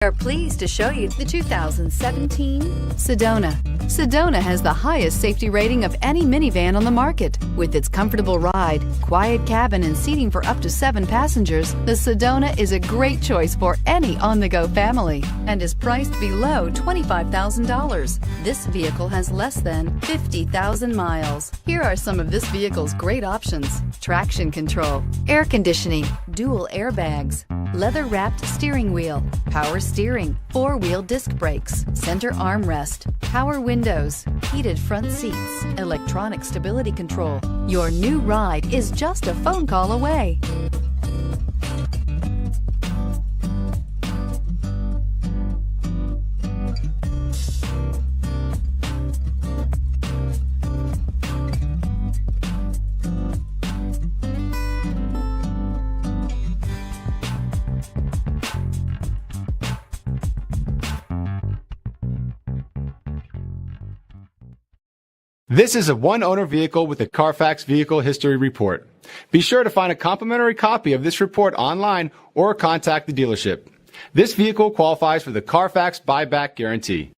We are pleased to show you the 2017 Sedona. Sedona has the highest safety rating of any minivan on the market. With its comfortable ride, quiet cabin, and seating for up to 7 passengers, the Sedona is a great choice for any on-the-go family and is priced below $25,000. This vehicle has less than 50,000 miles. Here are some of this vehicle's great options: traction control, air conditioning, dual airbags, leather-wrapped steering wheel, power steering, 4-wheel disc brakes, center armrest, power windows, heated front seats, electronic stability control. Your new ride is just a phone call away. This is a one-owner vehicle with a Carfax Vehicle History Report. Be sure to find a complimentary copy of this report online or contact the dealership. This vehicle qualifies for the Carfax Buyback Guarantee.